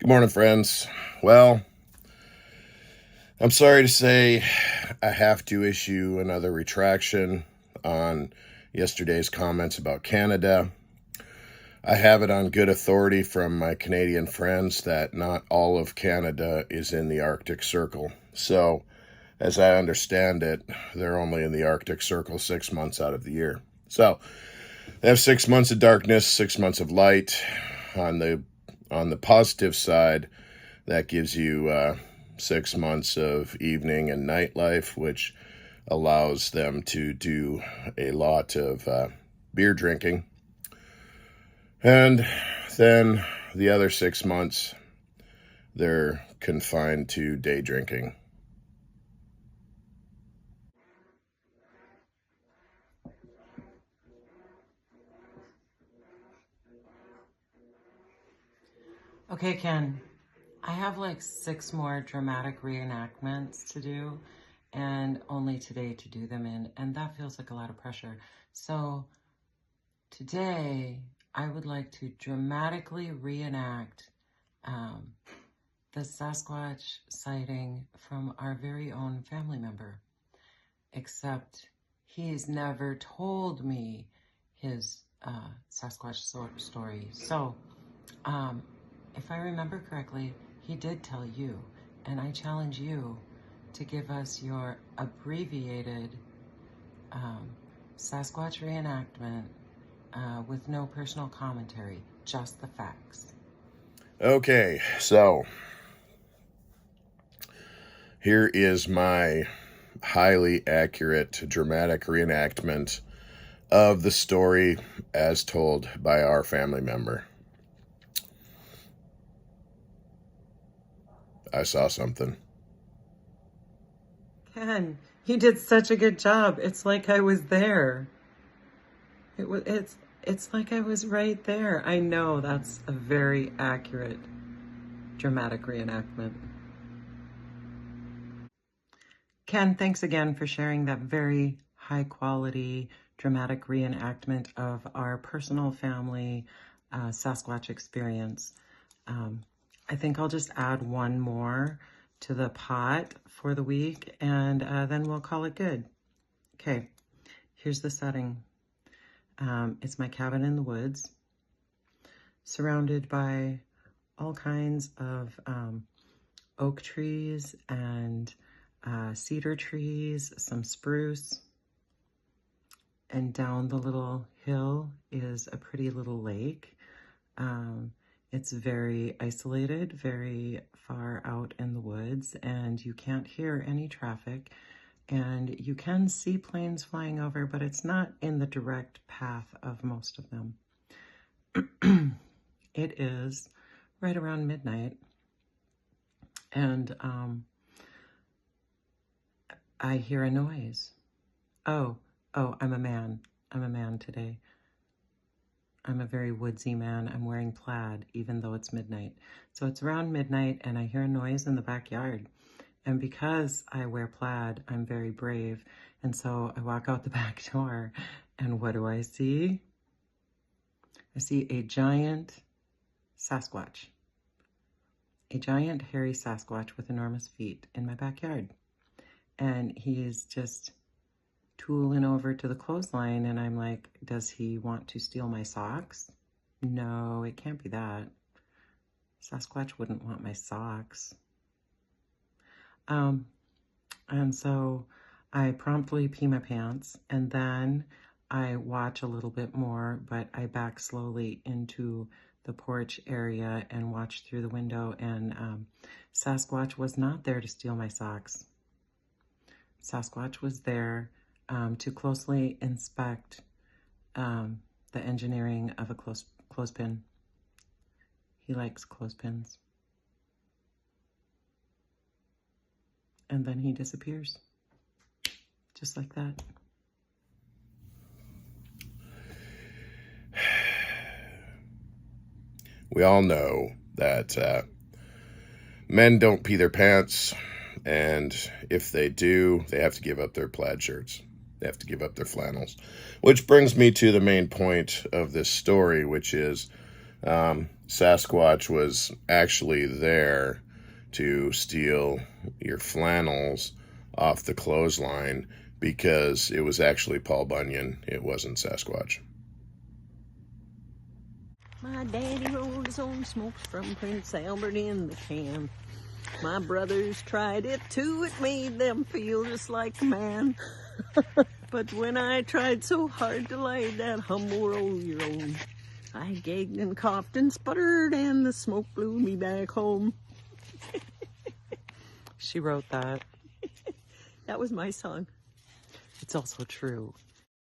Good morning, friends. Well, I'm sorry to say I have to issue another retraction on yesterday's comments about Canada. I have it on good authority from my Canadian friends that not all of Canada is in the Arctic Circle. So, as I understand it, they're only in the Arctic Circle 6 months out of the year. So, they have 6 months of darkness, 6 months of light. On the positive side, that gives you 6 months of evening and nightlife, which allows them to do a lot of beer drinking. And then the other 6 months, they're confined to day drinking. Okay, Ken, I have like 6 more dramatic reenactments to do and only today to do them in, and that feels like a lot of pressure. So today I would like to dramatically reenact the Sasquatch sighting from our very own family member, except he's never told me his Sasquatch story. So, if I remember correctly, he did tell you, and I challenge you to give us your abbreviated Sasquatch reenactment with no personal commentary, just the facts. Okay, so here is my highly accurate dramatic reenactment of the story as told by our family member. I saw something. Ken, you did such a good job. It's like I was there. It's like I was right there. I know that's a very accurate dramatic reenactment. Ken, thanks again for sharing that very high quality dramatic reenactment of our personal family Sasquatch experience. I think I'll just add one more to the pot for the week, and then we'll call it good. Okay, here's the setting. It's my cabin in the woods, surrounded by all kinds of oak trees and cedar trees, some spruce, and down the little hill is a pretty little lake. It's very isolated, very far out in the woods, and you can't hear any traffic, and you can see planes flying over, but it's not in the direct path of most of them. It is right around midnight, and I hear a noise. Oh, I'm a man. I'm a man today. I'm a very woodsy man. I'm wearing plaid, even though it's midnight. So it's around midnight, and I hear a noise in the backyard. And because I wear plaid, I'm very brave. And so I walk out the back door, and what do I see? I see a giant Sasquatch. A giant hairy Sasquatch with enormous feet in my backyard. And he's just tooling over to the clothesline, and I'm like, does he want to steal my socks? No, it can't be that. Sasquatch wouldn't want my socks. And so I promptly pee my pants, and then I watch a little bit more, but I back slowly into the porch area and watch through the window, and Sasquatch was not there to steal my socks. Sasquatch was there to closely inspect the engineering of a clothespin. He likes clothespins. And then he disappears. Just like that. We all know that men don't pee their pants, and if they do, they have to give up their plaid shirts. They have to give up their flannels. Which brings me to the main point of this story, which is Sasquatch was actually there to steal your flannels off the clothesline because it was actually Paul Bunyan. It wasn't Sasquatch. My daddy rolled his own smokes from Prince Albert in the can. My brothers tried it too, it made them feel just like a man. But when I tried so hard to light that humble roll your own, I gagged and coughed and sputtered and the smoke blew me back home. She wrote that. That was my song. It's also true.